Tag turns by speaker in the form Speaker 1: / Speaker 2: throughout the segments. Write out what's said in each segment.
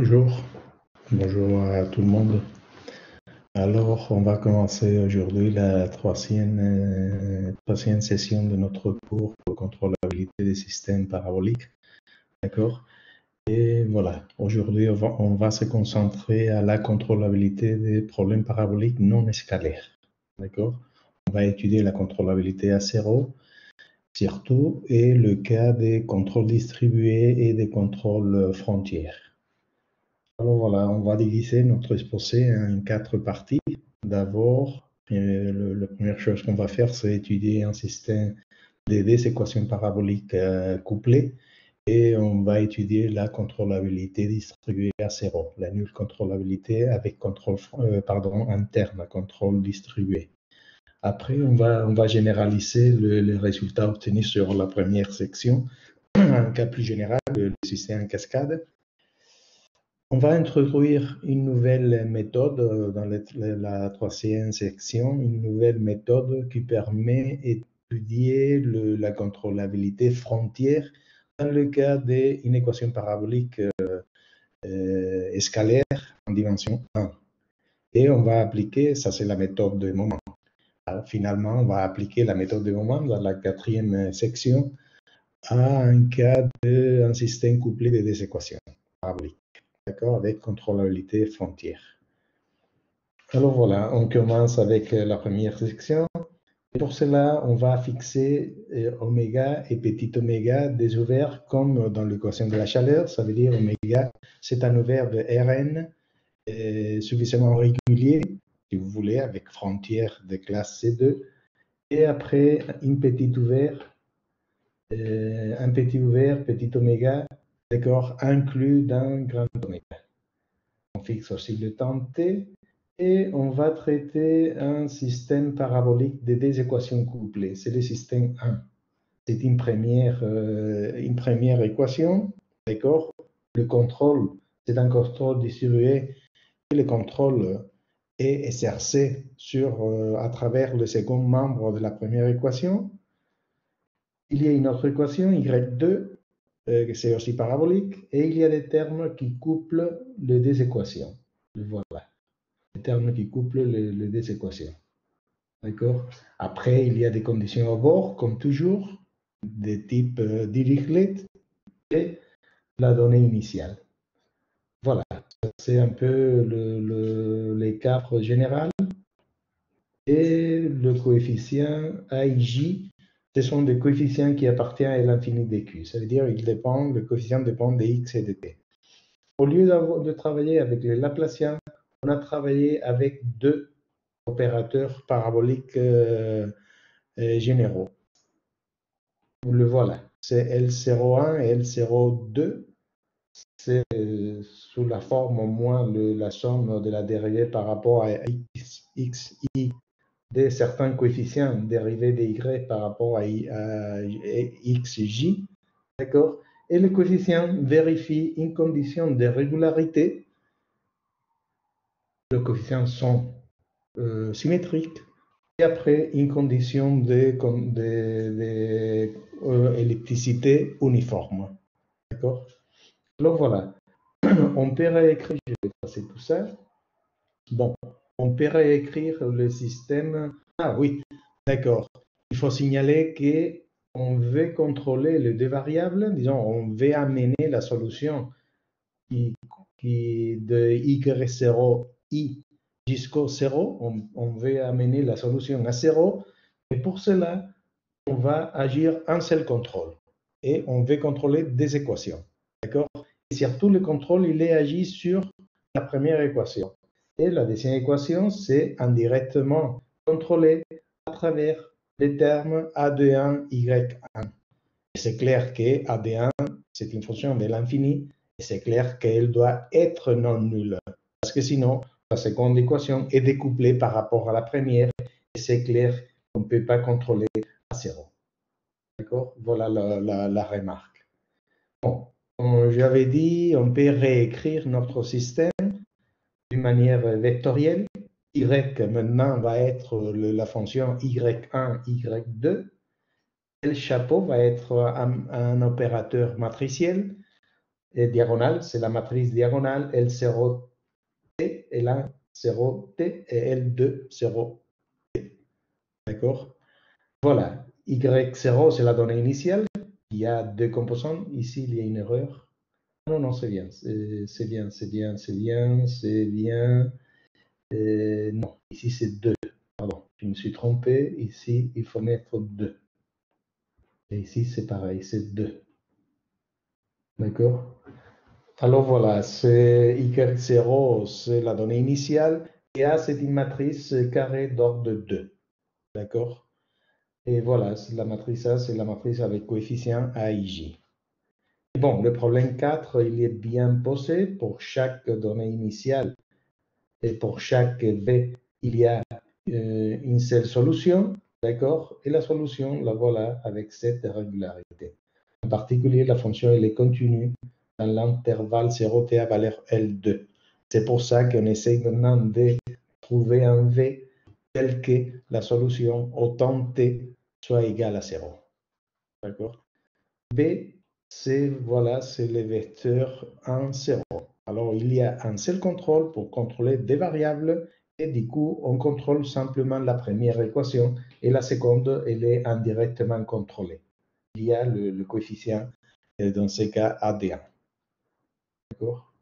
Speaker 1: Bonjour, bonjour à tout le monde. Alors, on va commencer aujourd'hui la troisième session de notre cours de contrôlabilité des systèmes paraboliques. D'accord? Et voilà, aujourd'hui, on va se concentrer à la contrôlabilité des problèmes paraboliques non scalaires. D'accord? On va étudier la contrôlabilité à zéro, surtout, et le cas des contrôles distribués et des contrôles frontières. Alors voilà, on va diviser notre exposé en 4 parties. D'abord, la première chose qu'on va faire, c'est étudier un système de deux équations paraboliques couplées et on va étudier la contrôlabilité distribuée à zéro, la nulle contrôlabilité avec contrôle interne, contrôle distribué. Après, on va généraliser les résultats obtenus sur la première section, un cas plus général, le système en cascade. On va introduire une nouvelle méthode dans la troisième section, une nouvelle méthode qui permet d'étudier la contrôlabilité frontière dans le cas d'une équation parabolique scalaire en dimension 1. Et on va appliquer, ça c'est la méthode de moment. Alors, finalement, on va appliquer la méthode de moment dans la quatrième section à un cas d'un système couplé de deux équations paraboliques. D'accord, avec contrôlabilité frontière. Alors voilà, on commence avec la première section. Et pour cela, on va fixer oméga et petit oméga des ouvers comme dans l'équation de la chaleur. Ça veut dire oméga, c'est un ouvert de Rn suffisamment régulier, si vous voulez, avec frontière de classe C2. Et après, un petit ouvert, petit oméga, d'accord, inclus d'un grand oméga. On fixe aussi le temps t et on va traiter un système parabolique de deux équations couplées. C'est le système 1. C'est une première équation, d'accord? Le contrôle, c'est un contrôle distribué et le contrôle est exercé à travers le second membre de la première équation. Il y a une autre équation, y2, c'est aussi parabolique, et il y a des termes qui couplent les deux équations. Voilà, les termes qui couplent les deux équations. D'accord? Après, il y a des conditions au bord, comme toujours, de type Dirichlet, et la donnée initiale. Voilà, c'est un peu les cadres généraux. Et le coefficient AIJ, ce sont des coefficients qui appartiennent à l'infini de Q. Ça veut dire que le coefficient dépend de X et de T. Au lieu de travailler avec les Laplaciens, on a travaillé avec deux opérateurs paraboliques généraux. Le voilà, c'est L01 et L02. C'est sous la forme au moins la somme de la dérivée par rapport à xi de certains coefficients dérivés de y par rapport à xj, d'accord? Et le coefficient vérifie une condition de régularité. Les coefficients sont symétriques. Et après, une condition d'ellipticité uniforme. D'accord? Alors voilà, on peut réécrire, je vais passer tout ça. Bon, on peut réécrire le système. Ah oui, d'accord. Il faut signaler qu'on veut contrôler les deux variables, disons, on veut amener la solution qui de y0 i jusqu'au 0, on veut amener la solution à 0, et pour cela, on va agir un seul contrôle, et on veut contrôler des équations, d'accord? Et surtout, le contrôle, il est agi sur la première équation. Et la deuxième équation, c'est indirectement contrôlé à travers les termes A de 1, Y1. Et c'est clair que A de 1, c'est une fonction de l'infini, et c'est clair qu'elle doit être non nulle. Parce que sinon, la seconde équation est découplée par rapport à la première, et c'est clair qu'on ne peut pas contrôler à 0. D'accord? Voilà la remarque. Bon, j'avais dit, on peut réécrire notre système d'une manière vectorielle. Y maintenant va être la fonction y1, y2. Le chapeau va être un opérateur matriciel. diagonale, c'est la matrice diagonale L0T, L1, 0T et L2, 0T. D'accord? Voilà. Y0, c'est la donnée initiale. Il y a deux composants. Ici, il y a une erreur. Non, non, c'est bien. C'est bien, c'est bien, c'est bien, c'est bien. Non, ici, c'est 2. Pardon, je me suis trompé. Ici, il faut mettre 2. Et ici, c'est pareil, c'est 2. D'accord? Alors voilà, c'est Y0, c'est la donnée initiale. Et A, c'est une matrice carrée d'ordre 2. D'accord? Et voilà, la matrice A, c'est la matrice avec coefficient AIJ. Bon, le problème 4, il est bien posé. Pour chaque donnée initiale et pour chaque B, il y a une seule solution. D'accord? Et la solution, la voilà avec cette régularité. En particulier, la fonction elle est continue dans l'intervalle 0t à valeur L2. C'est pour ça qu'on essaie maintenant de trouver un V tel que la solution au temps t soit égale à 0. D'accord? B, c'est voilà, c'est le vecteur 1, 0. Alors, il y a un seul contrôle pour contrôler des variables et du coup, on contrôle simplement la première équation et la seconde, elle est indirectement contrôlée. Il y a le coefficient, dans ce cas, AD1. D'accord?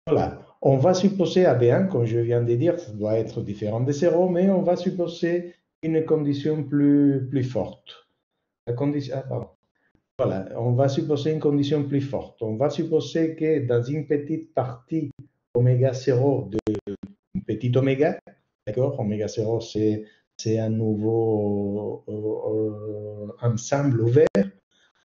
Speaker 1: Voilà. On va supposer AD1, comme je viens de dire, ça doit être différent de 0, mais on va supposer une condition plus forte. La condition, pardon. Voilà, on va supposer une condition plus forte. On va supposer que dans une petite partie oméga 0 de petit oméga, d'accord, oméga 0 c'est un nouveau ensemble ouvert,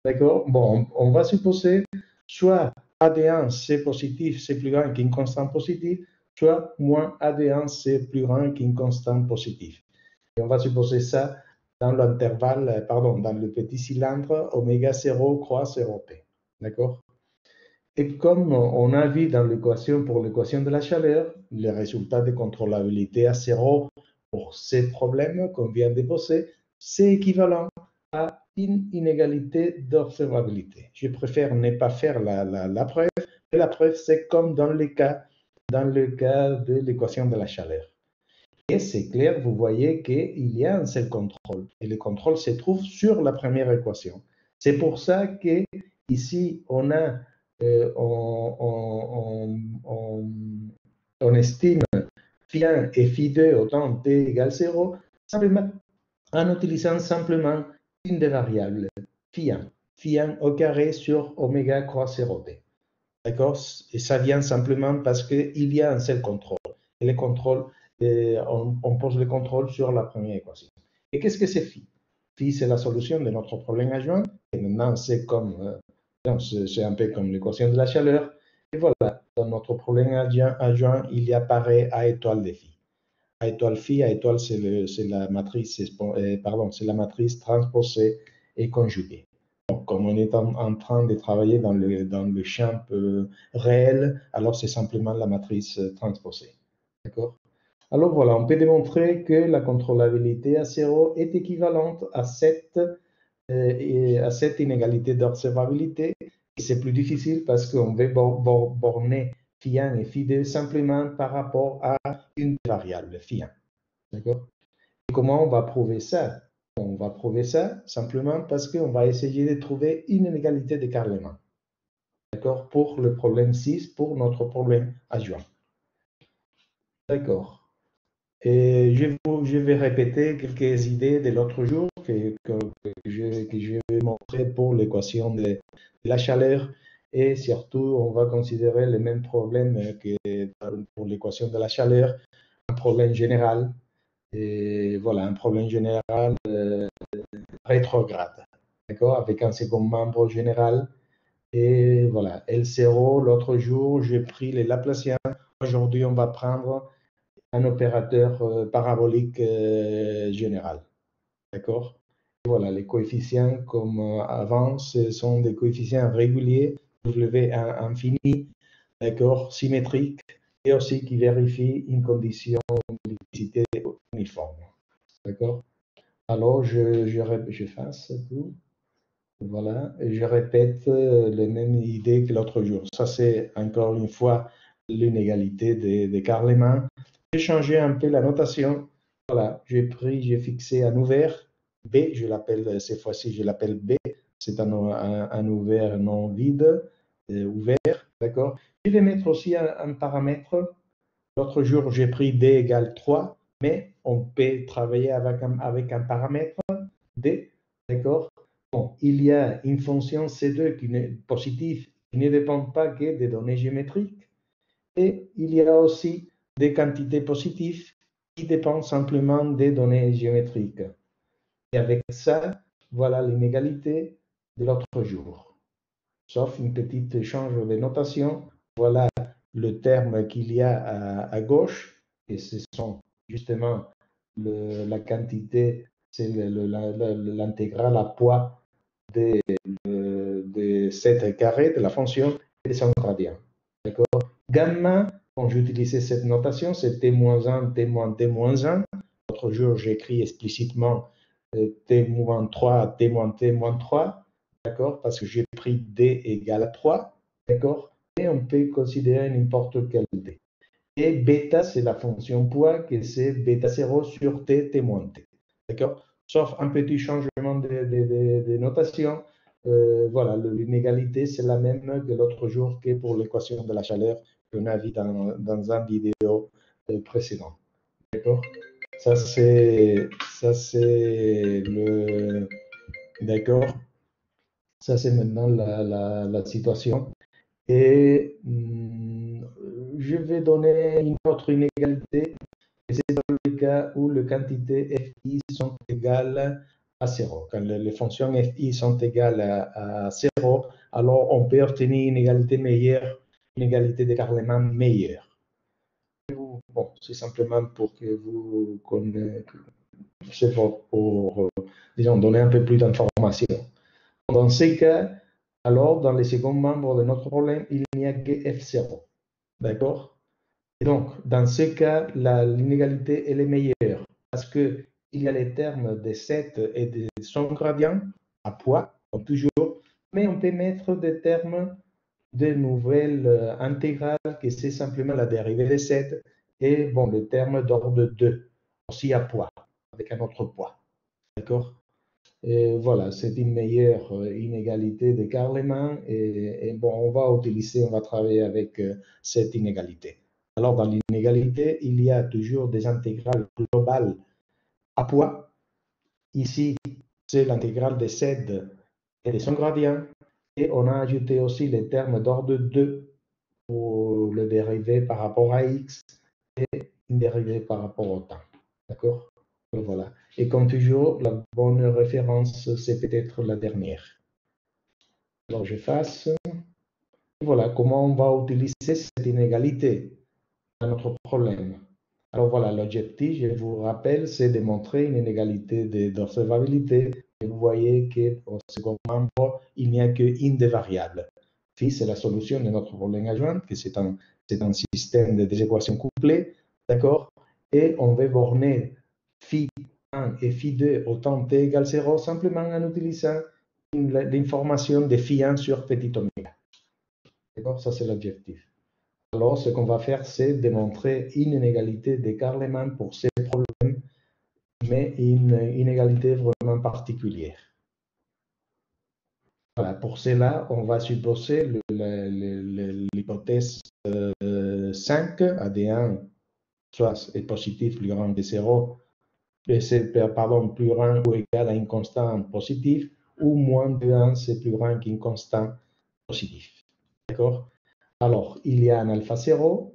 Speaker 1: d'accord. Bon, on va supposer soit AD1 c'est positif, c'est plus grand qu'une constante positive, soit moins AD1 c'est plus grand qu'une constante positive. Et on va supposer ça dans l'intervalle, pardon, dans le petit cylindre oméga 0 croix 0p. D'accord? Et comme on a vu dans l'équation pour l'équation de la chaleur, le résultat de contrôlabilité à 0 pour ces problèmes qu'on vient de poser, c'est équivalent à une inégalité d'observabilité. Je préfère ne pas faire la preuve, mais la preuve, c'est comme dans le cas de l'équation de la chaleur. Et c'est clair, vous voyez qu'il y a un seul contrôle. Et le contrôle se trouve sur la première équation. C'est pour ça que ici, on estime phi1 et phi2 autant t égale 0, simplement, en utilisant simplement une des variables, phi1 au carré sur oméga croix 0t. D'accord? Et ça vient simplement parce qu'il y a un seul contrôle. Et le contrôle, on pose le contrôle sur la première équation. Et qu'est-ce que c'est phi? Phi, c'est la solution de notre problème adjoint. Et maintenant, c'est un peu comme l'équation de la chaleur. Et voilà, dans notre problème adjoint, il y apparaît A étoile de phi. A étoile phi, A étoile, c'est la matrice, c'est la matrice transposée et conjuguée. Donc, comme on est en train de travailler dans le champ réel, alors c'est simplement la matrice transposée. D'accord? Alors voilà, on peut démontrer que la contrôlabilité à 0 est équivalente à cette inégalité d'observabilité. Et c'est plus difficile parce qu'on veut borner phi1 et phi2 simplement par rapport à une variable, phi1. D'accord? Et comment on va prouver ça? On va prouver ça simplement parce qu'on va essayer de trouver une inégalité d'écartement. D'accord? Pour le problème 6, pour notre problème adjoint. D'accord. Et je vais répéter quelques idées de l'autre jour que je vais montrer pour l'équation de la chaleur. Et surtout, on va considérer les mêmes problèmes que pour l'équation de la chaleur, un problème général. Et voilà, un problème général rétrograde, d'accord, avec un second membre général. Et voilà, L0, l'autre jour, j'ai pris les Laplaciens. Aujourd'hui, on va prendre un opérateur parabolique général, d'accord. Et voilà, les coefficients, comme avant, ce sont des coefficients réguliers, W1 infini, d'accord, symétriques, et aussi qui vérifient une condition de multiplicité uniforme, d'accord. Alors, je fasse tout. Voilà, et je répète les mêmes idées que l'autre jour. Ça, c'est encore une fois l'inégalité de Carleman. J'ai changé un peu la notation. Voilà, j'ai fixé un ouvert. B, je l'appelle, cette fois-ci, je l'appelle B. C'est un ouvert non vide, ouvert, d'accord. Je vais mettre aussi un paramètre. L'autre jour, j'ai pris D égale 3, mais on peut travailler avec un paramètre D, d'accord. Bon, il y a une fonction C2 qui est positive, qui ne dépend pas que des données géométriques, et il y a aussi des quantités positives qui dépendent simplement des données géométriques. Et avec ça, voilà l'inégalité de l'autre jour. Sauf une petite change de notation. Voilà le terme qu'il y a à gauche, et ce sont justement la quantité, c'est l'intégrale à poids de 7 carrés de la fonction et de son gradient. D'accord. Gamma, quand j'utilisais cette notation, c'est T-1, T-1, T-1. L'autre jour, j'écris explicitement T-3, T-T-3. D'accord, parce que j'ai pris D égale à 3. D'accord, et on peut considérer n'importe quel D. Et bêta, c'est la fonction poids, que c'est bêta 0 sur T, T moins T. D'accord, sauf un petit changement de notation. Voilà, l'inégalité, c'est la même que l'autre jour que pour l'équation de la chaleur qu'on a vu dans un vidéo précédent. D'accord, ça c'est le. D'accord, ça c'est maintenant la situation. Et je vais donner une autre inégalité. Et c'est dans le cas où les quantités fi sont égales à 0. Quand les fonctions fi sont égales à 0, alors on peut obtenir une égalité meilleure, une égalité de Carleman meilleure. Bon, c'est simplement pour que vous connaissiez, c'est pour disons, donner un peu plus d'informations. Dans ces cas, alors, dans les seconds membres de notre problème, il n'y a que F0. D'accord? Et donc, dans ce cas, l'inégalité, elle est meilleure parce qu'il y a les termes de 7 et de son gradient à poids, comme toujours, mais on peut mettre des termes de nouvelles intégrales, que c'est simplement la dérivée de 7 et bon, le terme d'ordre 2, aussi à poids, avec un autre poids. D'accord? Et voilà, c'est une meilleure inégalité de Carleman et bon, on va travailler avec cette inégalité. Alors, dans l'inégalité, il y a toujours des intégrales globales à poids. Ici, c'est l'intégrale de Z et de son gradient. Et on a ajouté aussi les termes d'ordre 2 pour le dérivé par rapport à X et une dérivée par rapport au temps. D'accord? Voilà. Et comme toujours, la bonne référence, c'est peut-être la dernière. Alors, j'efface. Voilà comment on va utiliser cette inégalité dans notre problème. Alors voilà, l'objectif, je vous rappelle, c'est de montrer une inégalité d'observabilité. Et vous voyez qu'au second membre, il n'y a qu'une des variables. Phi, c'est la solution de notre problème adjoint, que c'est un système de équations couplées, d'accord? Et on va borner phi 1 et phi 2 au temps t égale 0 simplement en utilisant l'information de phi 1 sur petit oméga. D'accord? Ça, c'est l'objectif. Alors, ce qu'on va faire, c'est démontrer une inégalité de Carleman pour ces problèmes, mais une inégalité vraiment particulière. Voilà, pour cela, on va supposer l'hypothèse 5, AD1 soit est positif plus grand que 0, pardon, plus grand ou égal à une constante positive, ou moins de 1, c'est plus grand qu'une constante positive. D'accord? Alors, il y a un alpha 0,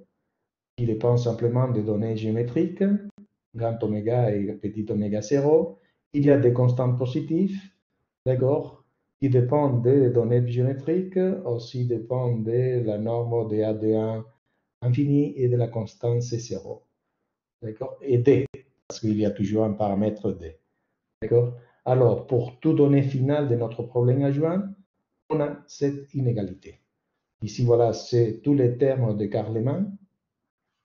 Speaker 1: qui dépend simplement des données géométriques, grand oméga et petit oméga 0. Il y a des constantes positives, d'accord, qui dépendent des données géométriques, aussi dépendent de la norme de AD1 infini et de la constante C0. D'accord? Et D, parce qu'il y a toujours un paramètre D. D'accord? Alors, pour toute donnée finale de notre problème adjoint, on a cette inégalité. Ici, voilà, c'est tous les termes de Carleman,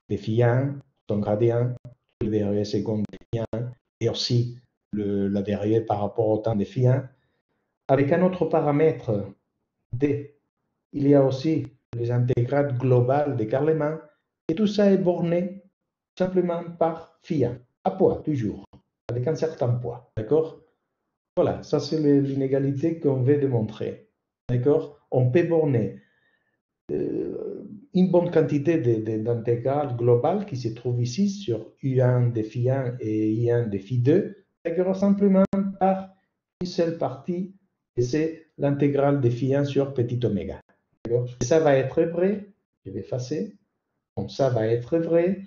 Speaker 1: de phi 1, son gradient, le dérivé second de phi 1, et aussi la dérivée par rapport au temps de phi 1. avec un autre paramètre D, il y a aussi les intégrales globales de Carleman, et tout ça est borné simplement par phi 1, à poids toujours, avec un certain poids. D'accord? Voilà, ça c'est l'inégalité qu'on veut démontrer. D'accord? On peut borner une bonne quantité d'intégrales globales qui se trouvent ici sur U1 de phi 1 et I1 de phi 2, d'accord, simplement par une seule partie, et c'est l'intégrale de phi 1 sur petit oméga. Et ça va être vrai, je vais effacer, donc ça va être vrai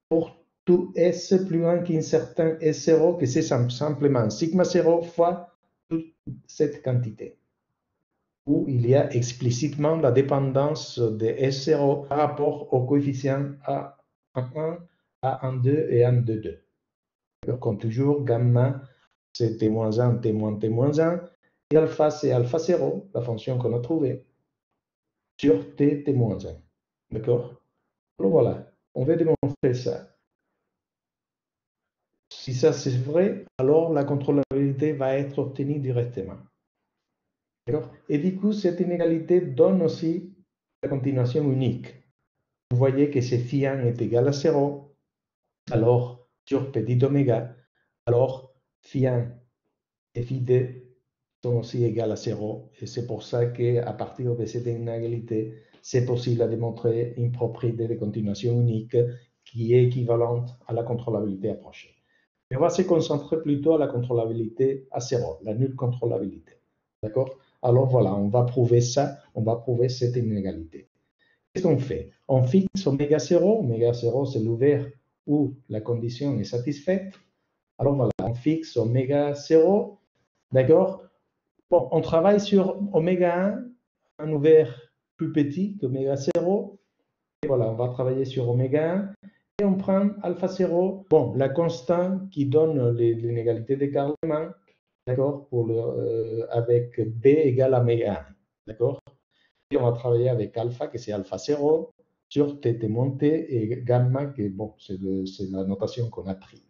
Speaker 1: pour tout S plus loin qu'un certain S0, que c'est simplement sigma 0 fois toute cette quantité, où il y a explicitement la dépendance de S0 par rapport au coefficient A11, A12 et A22. Comme toujours, gamma, c'est T-1, T-1, T-1, et alpha, c'est alpha 0, la fonction qu'on a trouvée, sur T, T-1. D'accord? Alors voilà, on va démontrer ça. Si ça c'est vrai, alors la contrôlabilité va être obtenue directement. Et du coup, cette inégalité donne aussi la continuation unique. Vous voyez que si phi 1 est égal à 0, alors sur petit oméga, alors phi 1 et phi 2 sont aussi égales à 0. Et c'est pour ça qu'à partir de cette inégalité, c'est possible de démontrer une propriété de continuation unique qui est équivalente à la contrôlabilité approchée. Mais on va se concentrer plutôt à la contrôlabilité à 0, la nulle contrôlabilité. D'accord? Alors voilà, on va prouver ça, on va prouver cette inégalité. Qu'est-ce qu'on fait? On fixe oméga 0, oméga 0 c'est l'ouvert où la condition est satisfaite. Alors voilà, on fixe oméga 0, d'accord? Bon, on travaille sur oméga 1, un ouvert plus petit qu'oméga 0. Et voilà, on va travailler sur oméga 1. Et on prend alpha 0, bon, la constante qui donne l'inégalité de Carleman, d'accord, avec B égale à oméga 1, d'accord? Et on va travailler avec alpha, que c'est alpha 0, sur T monté, et gamma, que bon, c'est la notation qu'on a pris,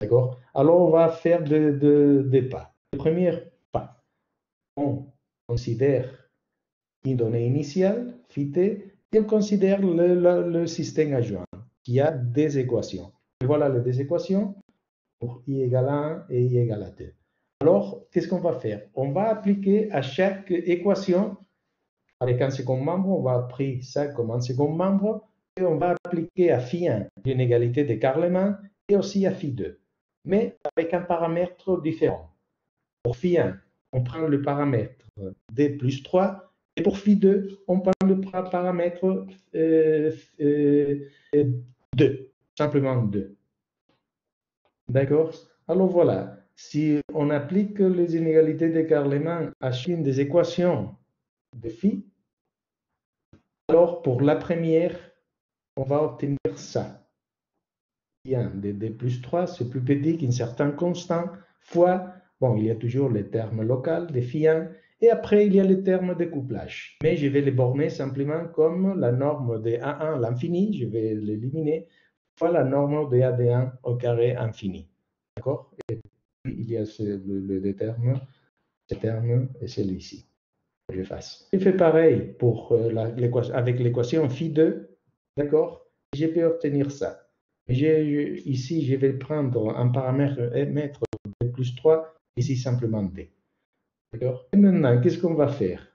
Speaker 1: d'accord? Alors, on va faire des pas. Le premier pas, on considère une donnée initiale, phi t, et on considère le système adjoint, qui a des équations. Et voilà les deux équations pour i égale à 1 et i égale à 2. Alors, qu'est-ce qu'on va faire? On va appliquer à chaque équation, avec un second membre, on va appeler ça comme un second membre, et on va appliquer à phi 1 l'inégalité de Carleman, et aussi à phi 2, mais avec un paramètre différent. Pour phi 1, on prend le paramètre d plus 3, et pour phi 2, on prend le paramètre 2, simplement 2. D'accord? Alors voilà, si on applique les inégalités de Carleman à chacune des équations de phi, alors pour la première, on va obtenir ça. Phi 1 de d plus 3, c'est plus petit qu'une certaine constante, fois, bon, il y a toujours les termes locaux de phi 1, et après, il y a les termes de couplage. Mais je vais les borner simplement comme la norme de A1 à l'infini, je vais l'éliminer, fois la norme de AD1 au carré infini. D'accord? Et puis, il y a le terme, ce terme et celui-ci. Je fasse. Je fais pareil pour avec l'équation phi 2, d'accord? Je peux obtenir ça. Ici, je vais prendre un paramètre de plus 3, ici simplement d. D'accord? Et maintenant, qu'est-ce qu'on va faire?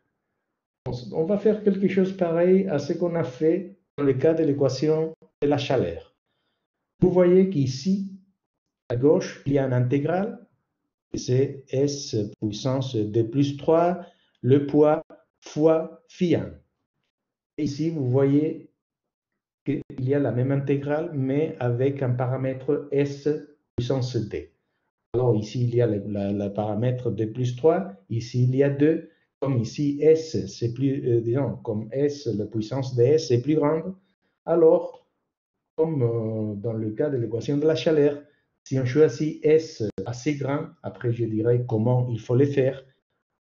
Speaker 1: On va faire quelque chose pareil à ce qu'on a fait dans le cas de l'équation de la chaleur. Vous voyez qu'ici, à gauche, il y a une intégrale, c'est S puissance d plus 3, le poids fois phi 1. Et ici, vous voyez qu'il y a la même intégrale, mais avec un paramètre S puissance d. Alors ici, il y a le paramètre d plus 3, ici, il y a 2. Comme ici, S, c'est plus, disons, comme S, la puissance de S est plus grande, alors, comme dans le cas de l'équation de la chaleur, si on choisit S assez grand, après je dirai comment il faut le faire,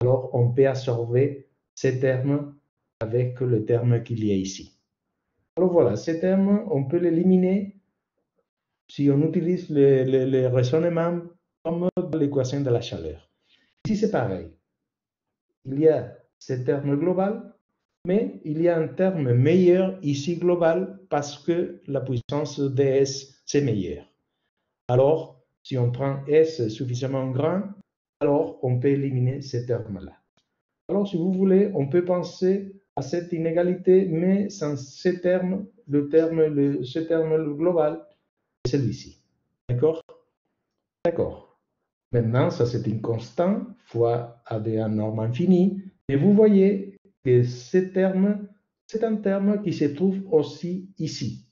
Speaker 1: alors on peut absorber ces termes avec le terme qu'il y a ici. Alors voilà, ces termes, on peut l'éliminer si on utilise le raisonnement comme dans l'équation de la chaleur. Ici, c'est pareil. il y a ce terme global, mais il y a un terme meilleur ici global parce que la puissance de S, c'est meilleur. Alors, si on prend S suffisamment grand, alors on peut éliminer ce terme-là. Alors, si vous voulez, on peut penser à cette inégalité, mais sans ce terme, ce terme global, c'est celui-ci. D'accord? D'accord. Maintenant, ça c'est une constante fois AD en norme infinie. Et vous voyez que ce terme, c'est un terme qui se trouve aussi ici.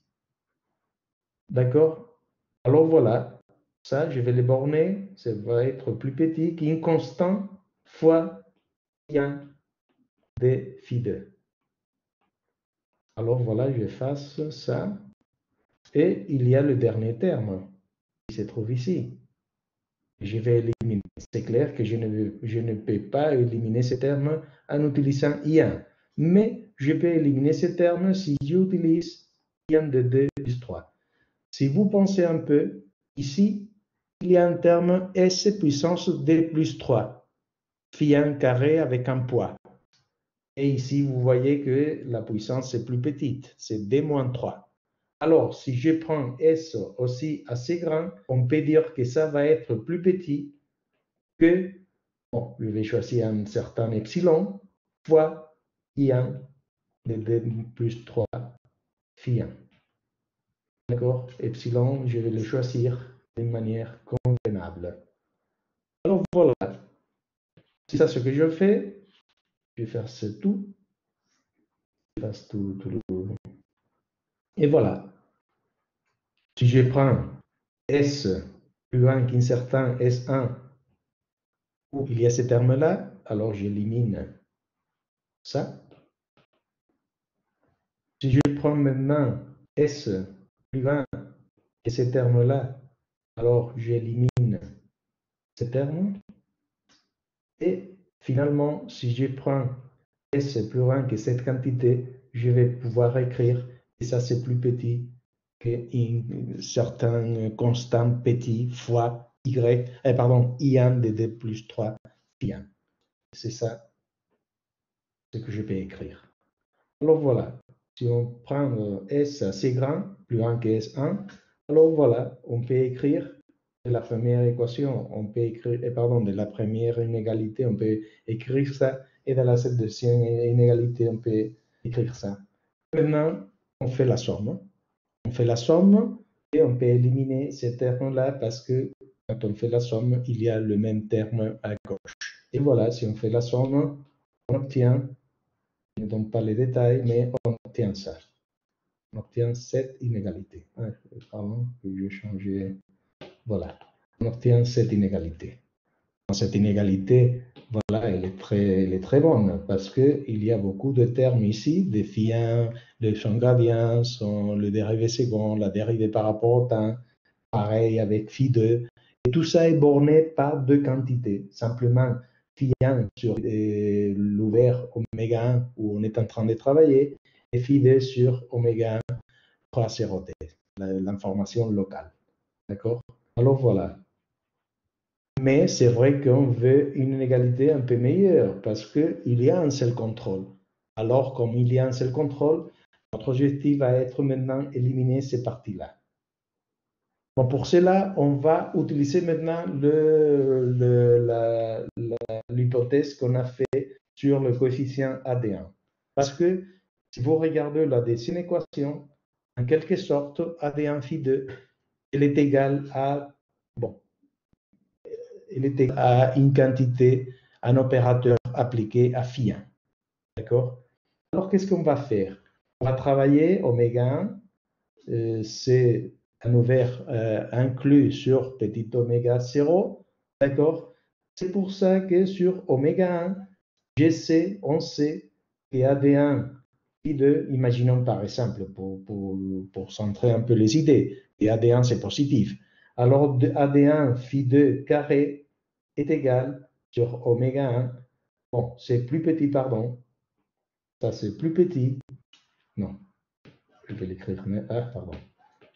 Speaker 1: D'accord? Alors voilà, ça, je vais les borner. Ça va être plus petit qu'une constante fois 1 de phi2. Alors voilà, je fasse ça. Et il y a le dernier terme qui se trouve ici. Je vais éliminer. C'est clair que je ne peux pas éliminer ce terme en utilisant I1. Mais je peux éliminer ce terme si j'utilise I1 de 2 plus 3. Si vous pensez un peu, ici, il y a un terme S puissance D plus 3. Phi 1 carré avec un poids. Et ici, vous voyez que la puissance est plus petite. C'est D moins 3. Alors, si je prends S aussi assez grand, on peut dire que ça va être plus petit que, bon, je vais choisir un certain epsilon fois I1 de D plus 3 phi 1. D'accord? Epsilon, je vais le choisir d'une manière convenable. Alors voilà, c'est ça ce que je fais. Je vais faire ce tout. Je fasse tout. Et voilà. Si je prends S plus grand qu'un certain S1, où il y a ce terme-là, alors j'élimine ça. Si je prends maintenant S plus grand que ce terme-là, alors j'élimine ce terme. Et finalement, si je prends S plus grand que cette quantité, je vais pouvoir écrire que ça c'est plus petit qu'un certain constant petit fois I1 de D plus 3 phi 1. C'est ça ce que je peux écrire. Alors voilà, si on prend S assez grand, plus grand que S1, alors voilà, on peut écrire de la première équation, on peut écrire, de la première inégalité, on peut écrire ça, et de la deuxième inégalité, on peut écrire ça. Maintenant, on fait la somme. On fait la somme et on peut éliminer ces termes-là parce que quand on fait la somme, il y a le même terme à gauche. Et voilà, si on fait la somme, on obtient, je ne donne pas les détails, mais on obtient ça. On obtient cette inégalité. Pardon, je vais changer. Voilà, on obtient cette inégalité. Cette inégalité, voilà, elle est très bonne parce qu'il y a beaucoup de termes ici, des phi 1, le son gradient, le dérivé second, la dérivée par rapport au temps, pareil avec phi 2. Et tout ça est borné par deux quantités. Simplement, phi 1 sur l'ouvert oméga 1 où on est en train de travailler et phi 2 sur oméga 1 croix 0t, l'information locale. D'accord? Alors voilà. Mais c'est vrai qu'on veut une inégalité un peu meilleure parce qu'il y a un seul contrôle. Alors, comme il y a un seul contrôle, notre objectif va être maintenant éliminer ces parties-là. Bon, pour cela, on va utiliser maintenant l'hypothèse qu'on a fait sur le coefficient AD1. Parce que si vous regardez la deuxième équation, en quelque sorte, AD1 phi 2, elle est égale à, bon, elle est égale à une quantité, un opérateur appliqué à phi 1. D'accord? Alors, qu'est-ce qu'on va faire? On va travailler oméga 1, c'est un ouvert inclus sur petit oméga 0. D'accord? C'est pour ça que sur oméga 1, on sait que AD1 phi 2, imaginons par exemple, pour centrer un peu les idées, et AD1 c'est positif. Alors AD1 phi 2 carré est égal sur oméga 1. Bon, c'est plus petit, pardon. Ça c'est plus petit. Non, je vais l'écrire. Pardon.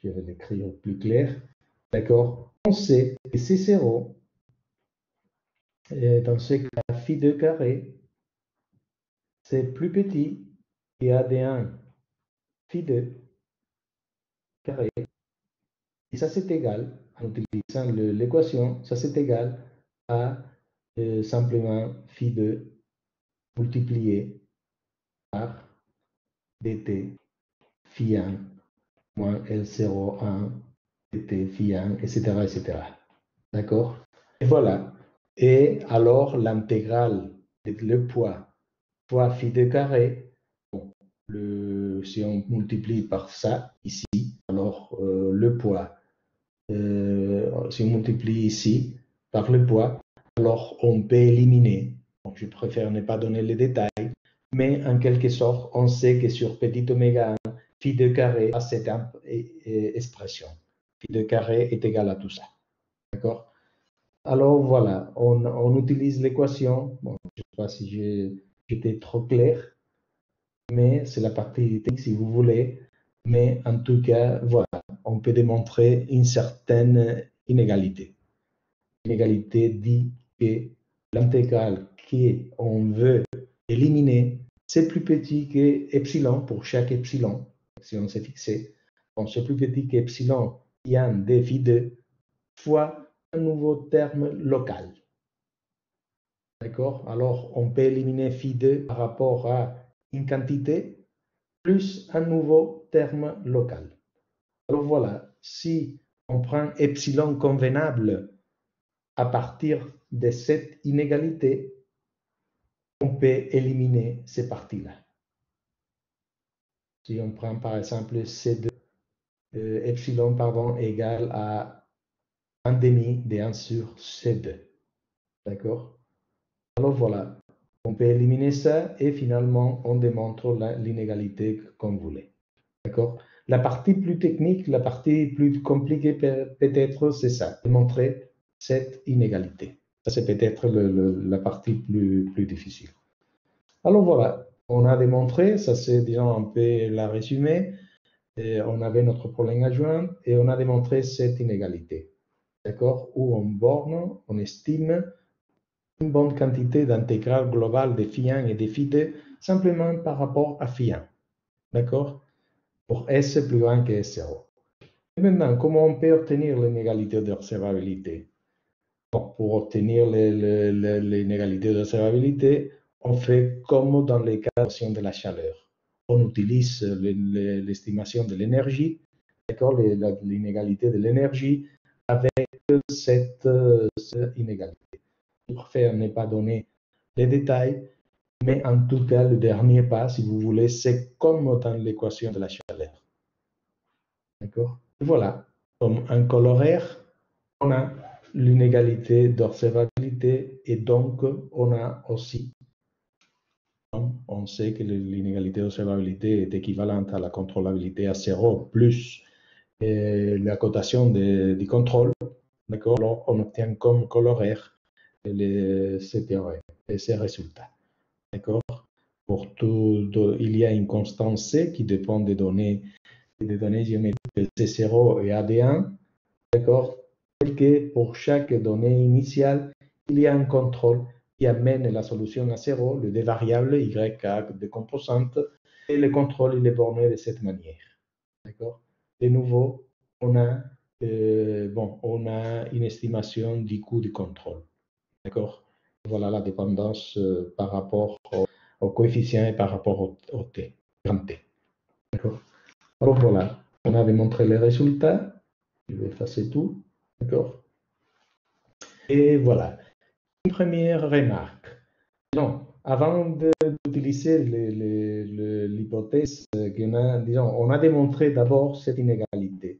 Speaker 1: Je vais l'écrire plus clair. D'accord? On sait que C0, dans ce cas, phi 2 carré c'est plus petit que AD1 phi 2 carré. Et ça, c'est égal, en utilisant l'équation, ça c'est égal à simplement phi 2 multiplié par dt phi 1 moins L01 dt phi 1, etc., etc. D'accord? Et voilà. Et alors, l'intégrale, le poids fois phi 2 carré, bon, si on multiplie par ça, ici, alors le poids, si on multiplie ici par le poids, alors on peut éliminer. Bon, je préfère ne pas donner les détails, mais en quelque sorte, on sait que sur petit oméga 1, phi 2 carré a cette expression. Phi 2 carré est égal à tout ça. D'accord? Alors voilà, on utilise l'équation. Bon, je ne sais pas si j'étais trop clair, mais c'est la partie technique si vous voulez. Mais en tout cas, voilà, on peut démontrer une certaine inégalité. L'inégalité dit que l'intégrale qu'on veut éliminer, c'est plus petit que epsilon pour chaque epsilon. Si on s'est fixé, bon, c'est plus petit qu'epsilon i 1 d phi 2 fois un nouveau terme local. D'accord? Alors, on peut éliminer phi 2 par rapport à une quantité plus un nouveau terme local. Alors voilà, si on prend epsilon convenable à partir de cette inégalité, on peut éliminer ces parties-là. Si on prend par exemple C2, epsilon pardon, égale à 1 demi de 1 sur C2. D'accord? Alors voilà, on peut éliminer ça et finalement on démontre l'inégalité qu'on voulait. D'accord? La partie plus technique, la partie plus compliquée peut-être, c'est ça, démontrer cette inégalité. Ça, c'est peut-être la partie plus difficile. Alors voilà, on a démontré, ça c'est disons un peu la résumé, on avait notre problème adjoint et on a démontré cette inégalité. D'accord? Où on borne, on estime une bonne quantité d'intégrale globale de phi 1 et de phi 2 simplement par rapport à phi 1. D'accord? Pour S plus grand que S0. Et maintenant, comment on peut obtenir l'inégalité d'observabilité? Bon, pour obtenir l'inégalité d'observabilité, on fait comme dans les cas de la chaleur. On utilise l'estimation de l'énergie, d'accord, l'inégalité de l'énergie avec cette inégalité. Je préfère ne pas donner les détails, mais en tout cas, le dernier pas, si vous voulez, c'est comme dans l'équation de la chaleur. D'accord? Voilà, comme un coloraire, on a l'inégalité d'observabilité et donc on a aussi, on sait que l'inégalité d'observabilité est équivalente à la contrôlabilité à 0 plus la cotation du contrôle. D'accord? Alors on obtient comme coloraire ces théorèmes et ces résultats. D'accord? Pour tout, il y a une constance C qui dépend des données géométriques C0 et AD1. D'accord? Tel que pour chaque donnée initiale, il y a un contrôle qui amène la solution à 0, le dévariable y a des composantes, et le contrôle il est borné de cette manière. D'accord? De nouveau, on a une estimation du coût du contrôle. D'accord? Voilà la dépendance par rapport au coefficient et par rapport au t, grand T. D'accord? Alors voilà, on a démontré les résultats. Je vais effacer tout. D'accord? Et voilà. Une première remarque. Non, avant d'utiliser l'hypothèse qu'on a, disons, on a démontré d'abord cette inégalité.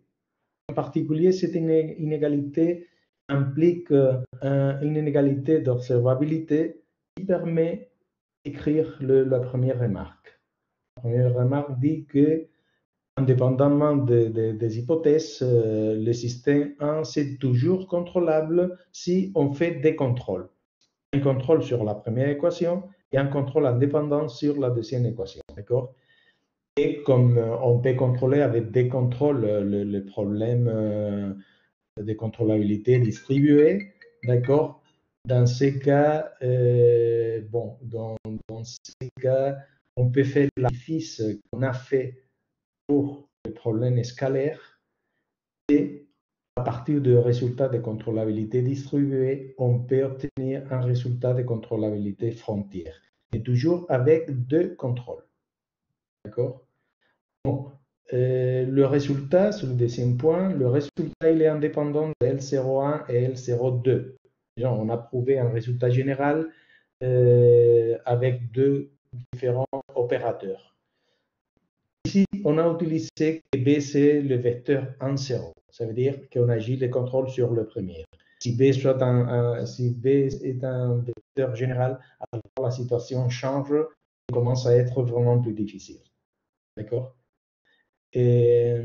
Speaker 1: En particulier, cette inégalité implique une inégalité d'observabilité qui permet d'écrire la première remarque. La première remarque dit que, indépendamment des hypothèses, le système 1, c'est toujours contrôlable si on fait des contrôles. Un contrôle sur la première équation et un contrôle indépendant sur la deuxième équation. D'accord? Et comme on peut contrôler avec des contrôles le problème de contrôlabilité distribuée, d'accord? Dans ces cas, bon, dans dans ces cas, on peut faire l'artifice qu'on a fait pour le problème scalaire et à partir du résultat de contrôlabilité distribuée, on peut obtenir un résultat de contrôlabilité frontière. Et toujours avec deux contrôles. D'accord? Bon, le résultat, sur le deuxième point, le résultat il est indépendant de L01 et L02. Genre, on a prouvé un résultat général avec deux différents opérateurs. Ici, on a utilisé que B, c'est le vecteur 1, 0. Ça veut dire qu'on agit le contrôle sur le premier. Si B, si B est un vecteur général, alors la situation change et commence à être vraiment plus difficile. D'accord? Et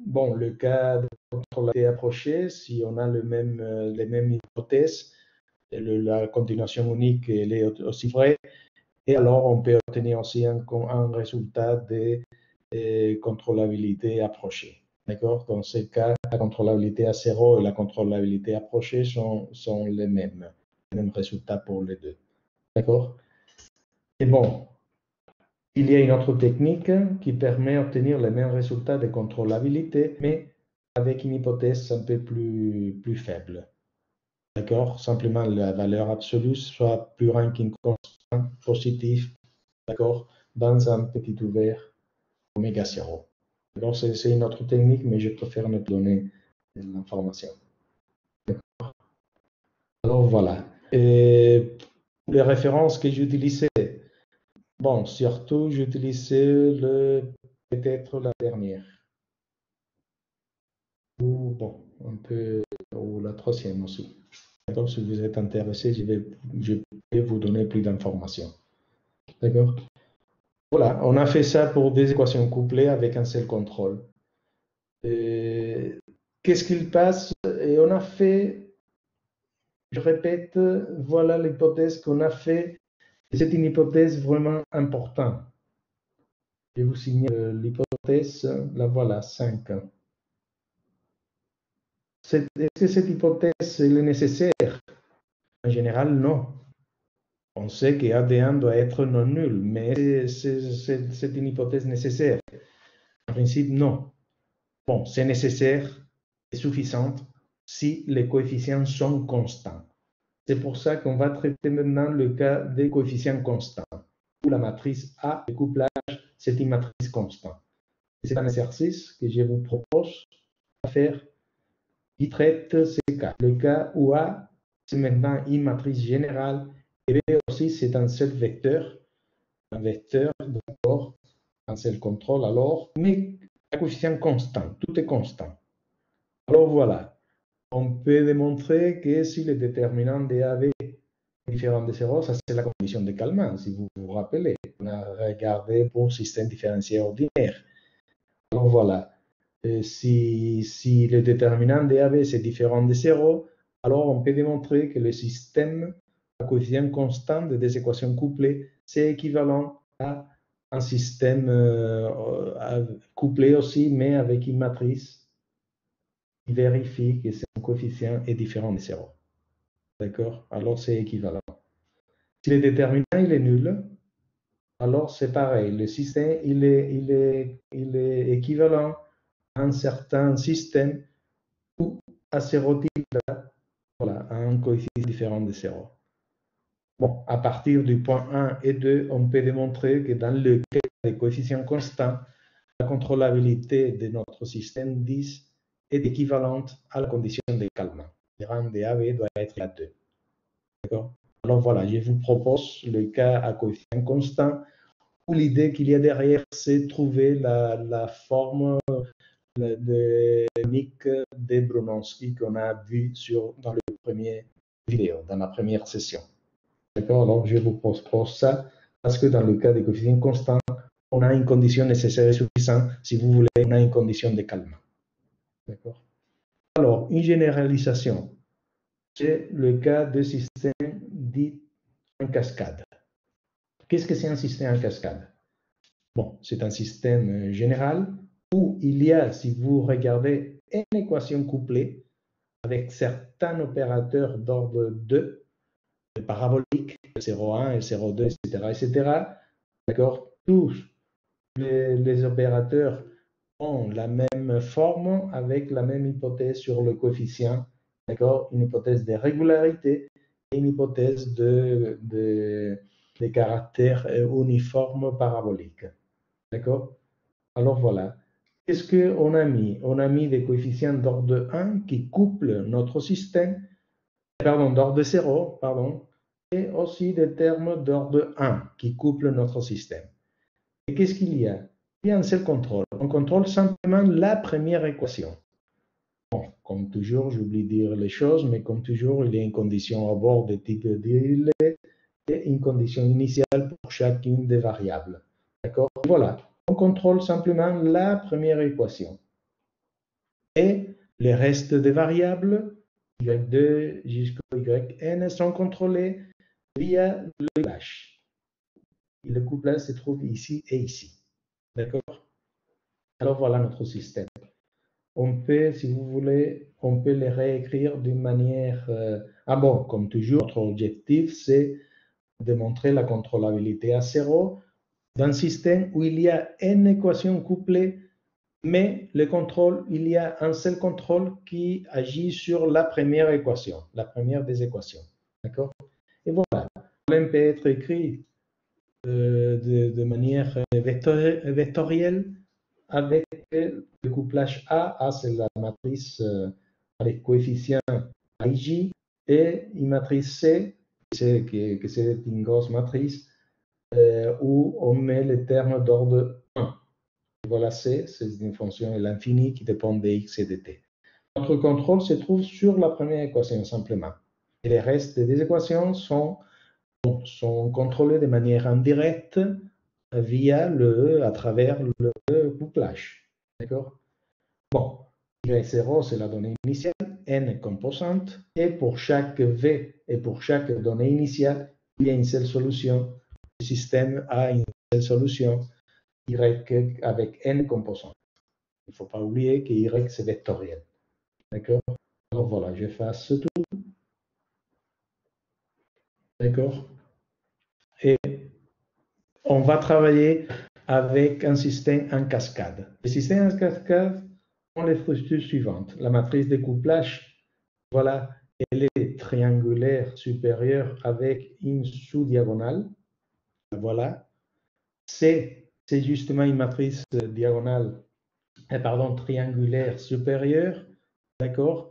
Speaker 1: bon, le cas de contrôlabilité approchée, si on a les mêmes hypothèses, la continuation unique elle est aussi vraie, et alors on peut obtenir aussi un résultat de contrôlabilité approchée. D'accord? Dans ce cas, la contrôlabilité à 0 et la contrôlabilité approchée sont les mêmes résultats pour les deux. D'accord? Et bon, il y a une autre technique qui permet d'obtenir les mêmes résultats de contrôlabilité, mais avec une hypothèse un peu plus faible. D'accord? Simplement, la valeur absolue soit plus ranking constant, positif, d'accord, dans un petit ouvert oméga 0. D'accord? C'est une autre technique, mais je préfère ne pas donner l'information. Alors voilà. Et les références que j'utilisais, bon, surtout j'utilisais peut-être la dernière. Ou bon, un peu, ou la troisième aussi. D'accord? Si vous êtes intéressé, je vais vous donner plus d'informations. D'accord? Voilà, on a fait ça pour des équations couplées avec un seul contrôle. Qu'est-ce qu'il passe? Et on a fait, je répète, voilà l'hypothèse qu'on a fait. C'est une hypothèse vraiment importante. Je vais vous signer l'hypothèse, la voilà, 5. Est-ce que cette hypothèse est nécessaire? En général, non. On sait que AD1 doit être non nul, mais c'est une hypothèse nécessaire. En principe, non. Bon, c'est nécessaire et suffisante si les coefficients sont constants. C'est pour ça qu'on va traiter maintenant le cas des coefficients constants, où la matrice A de couplage, c'est une matrice constante. C'est un exercice que je vous propose de faire qui traite ces cas. Le cas où A, c'est maintenant une matrice générale, et B aussi, c'est un seul vecteur, d'accord, un seul contrôle alors, mais un coefficient constant, tout est constant. Alors voilà, on peut démontrer que si le déterminant de AB est différent de 0, ça c'est la condition de Kalman, si vous vous rappelez. On a regardé pour système différentiel ordinaire. Alors voilà, si le déterminant de AB c'est différent de 0, alors on peut démontrer que le système à coefficient constant de deux équations couplées, c'est équivalent à un système couplé aussi, mais avec une matrice qui vérifie que son coefficient est différent de 0. D'accord? Alors c'est équivalent. Si le déterminant il est nul, alors c'est pareil. Le système il est équivalent à un certain système ou à 0 type, voilà, à un coefficient différent de 0. Bon, à partir du point 1 et 2, on peut démontrer que dans le cas des coefficients constants, la contrôlabilité de notre système 10 est équivalente à la condition de Kalman. Le rang de AB doit être à 2. D'accord? Alors voilà, je vous propose le cas à coefficient constant où l'idée qu'il y a derrière, c'est trouver la forme de Nick de Brunowski qu'on a vu dans le premier vidéo, dans la première session. D'accord? Alors, je vous propose ça parce que dans le cas des coefficients constants, on a une condition nécessaire et suffisante. Si vous voulez, on a une condition de Kalman. D'accord? Alors, une généralisation, c'est le cas de système dit en cascade. Qu'est-ce que c'est un système en cascade? Bon, c'est un système général où il y a, si vous regardez, une équation couplée avec certains opérateurs d'ordre 2 paraboliques, le 0,1, le 0,2, etc., etc. D'accord? Tous les opérateurs ont la même forme avec la même hypothèse sur le coefficient, d'accord? Une hypothèse de régularité et une hypothèse de caractère uniforme parabolique, d'accord? Alors voilà. Qu'est-ce qu'on a mis? On a mis des coefficients d'ordre 1 qui couplent notre système, pardon, d'ordre 0, pardon, et aussi des termes d'ordre 1 qui couplent notre système. Et qu'est-ce qu'il y a? Il y a un seul contrôle. On contrôle simplement la première équation. Bon, comme toujours, j'oublie de dire les choses, mais comme toujours, il y a une condition à bord de type Dirichlet et une condition initiale pour chacune des variables. D'accord? Voilà. On contrôle simplement la première équation. Et les restes des variables, y2 jusqu'au yn, sont contrôlés via le couplage. Le couplage se trouve ici et ici. D'accord? Alors voilà notre système. On peut, si vous voulez, on peut les réécrire d'une manière... Ah bon, comme toujours, notre objectif, c'est de montrer la contrôlabilité à zéro d'un système où il y a une équation couplée, mais le contrôle, il y a un seul contrôle qui agit sur la première équation, la première des équations. D'accord? Et voilà, le problème peut être écrit de manière vectorielle avec le couplage A. A, c'est la matrice avec coefficient IJ, et une matrice C, que c'est une grosse matrice, où on met les termes d'ordre 1. Voilà, C, c'est une fonction à l'infini qui dépend de x et de t. Notre contrôle se trouve sur la première équation simplement. Et les restes des équations sont contrôlés de manière indirecte à travers le couplage. D'accord? Bon, Y0, c'est la donnée initiale, n composantes, et pour chaque V et pour chaque donnée initiale, il y a une seule solution. Le système a une seule solution, Y avec n composantes. Il ne faut pas oublier que Y, c'est vectoriel. D'accord? Alors voilà, j'efface tout. D'accord? Et on va travailler avec un système en cascade. Le système en cascade ont les structures suivantes. La matrice de couplage, voilà, elle est triangulaire supérieure avec une sous-diagonale. Voilà. C, c'est justement une matrice diagonale, triangulaire supérieure. D'accord?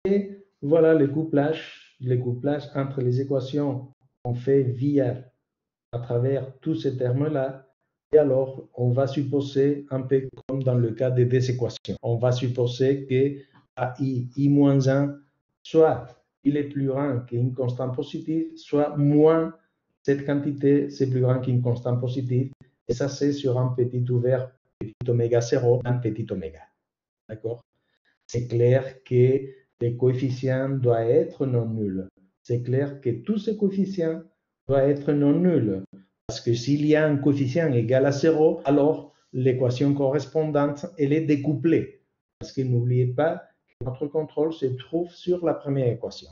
Speaker 1: Et voilà le couplage entre les équations qu'on fait à travers tous ces termes-là. Et alors, on va supposer, un peu comme dans le cas des deux équations, on va supposer que AI, I-1, soit il est plus grand qu'une constante positive, soit moins cette quantité, c'est plus grand qu'une constante positive. Et ça, c'est sur un petit ouvert, petit oméga 0, un petit oméga. D'accord? C'est clair que les coefficients doivent être non nuls. C'est clair que tous ces coefficients doivent être non nuls. Parce que s'il y a un coefficient égal à 0, alors l'équation correspondante, elle est découplée. Parce que n'oubliez pas que notre contrôle se trouve sur la première équation.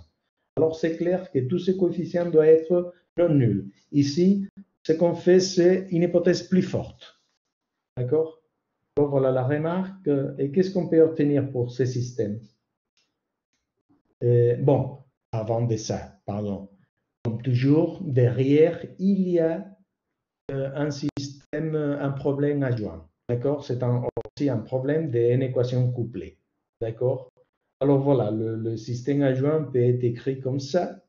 Speaker 1: Alors c'est clair que tous ces coefficients doivent être non nuls. Ici, ce qu'on fait, c'est une hypothèse plus forte. D'accord? Donc voilà la remarque. Et qu'est-ce qu'on peut obtenir pour ces systèmes? Bon, avant de ça, pardon. Comme toujours, derrière, il y a un système, un problème adjoint. D'accord? C'est aussi un problème d'une équation couplée. D'accord? Alors voilà, le système adjoint peut être écrit comme ça.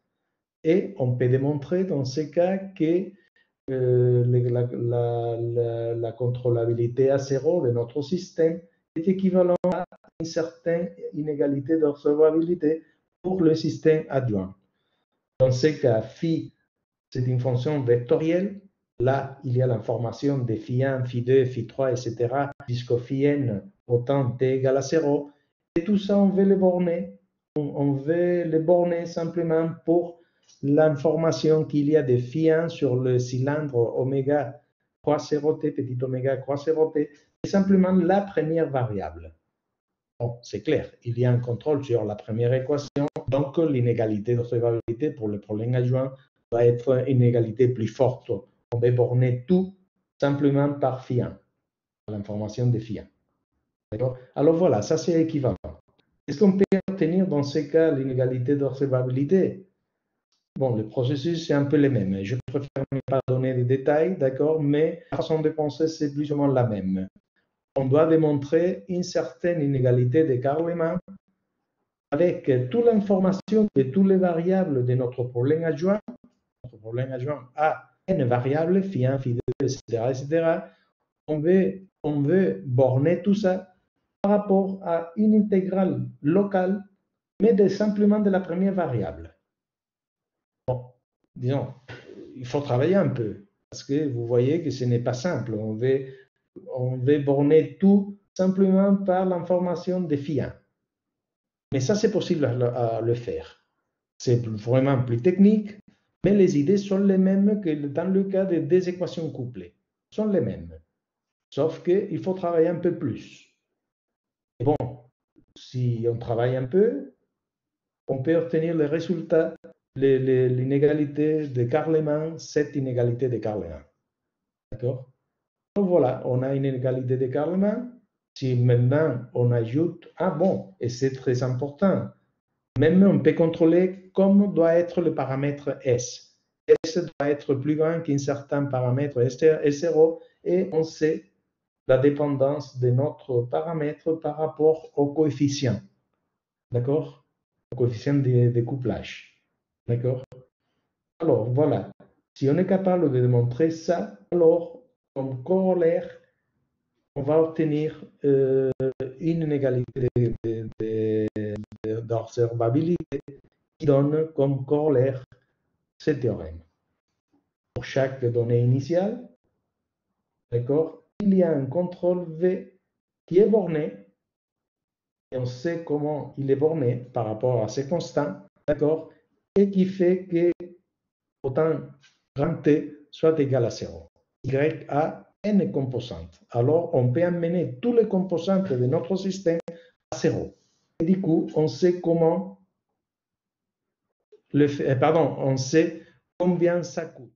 Speaker 1: Et on peut démontrer dans ce cas que la contrôlabilité à zéro de notre système est équivalente à une certaine inégalité d'observabilité pour le système adjoint. Dans ce cas, phi, c'est une fonction vectorielle. Là, il y a l'information de phi1, phi2, phi3, etc. jusqu'au phi n autant t égale à 0. Et tout ça, on veut les borner. On veut les borner simplement pour l'information qu'il y a de phi1 sur le cylindre oméga croix 0t, petit oméga croix 0t. C'est simplement la première variable. Bon, c'est clair, il y a un contrôle sur la première équation, Donc, l'inégalité d'observabilité pour le problème adjoint va être une inégalité plus forte. On va borner tout simplement par fiant, l'information de fiant. Alors voilà, ça c'est équivalent. Est-ce qu'on peut obtenir dans ces cas l'inégalité d'observabilité? Bon, le processus, c'est un peu le même. Je préfère ne pas donner des détails, d'accord, mais la façon de penser, c'est plus ou moins la même. On doit démontrer une certaine inégalité d'écartement avec toute l'information de toutes les variables de notre problème adjoint. Notre problème adjoint a n variables, phi1, phi2, etc. On veut borner tout ça par rapport à une intégrale locale, mais simplement de la première variable. Bon, disons, il faut travailler un peu, parce que vous voyez que ce n'est pas simple. On veut borner tout simplement par l'information de phi1. Mais ça, c'est possible à le faire. C'est vraiment plus technique, mais les idées sont les mêmes que dans le cas des deux équations couplées. Sont les mêmes. Sauf qu'il faut travailler un peu plus. Et bon, si on travaille un peu, on peut obtenir le résultat, l'inégalité de Carleman, cette inégalité de Carleman. D'accord? Donc voilà, on a une inégalité de Carleman. Si maintenant on ajoute, ah bon, et c'est très important, même on peut contrôler comment doit être le paramètre S. S doit être plus grand qu'un certain paramètre S0 et on sait la dépendance de notre paramètre par rapport au coefficient. D'accord? Au coefficient de couplage. D'accord? Alors, voilà. Si on est capable de démontrer ça, alors, comme corollaire, on va obtenir une inégalité d'observabilité qui donne comme corollaire ce théorème. Pour chaque donnée initiale, d'accord, il y a un contrôle V qui est borné, et on sait comment il est borné par rapport à ces constants, d'accord, et qui fait que autant grand T soit égal à 0. Y a n composantes. Alors, on peut amener tous les composantes de notre système à 0. Et du coup, on sait comment on sait combien ça coûte.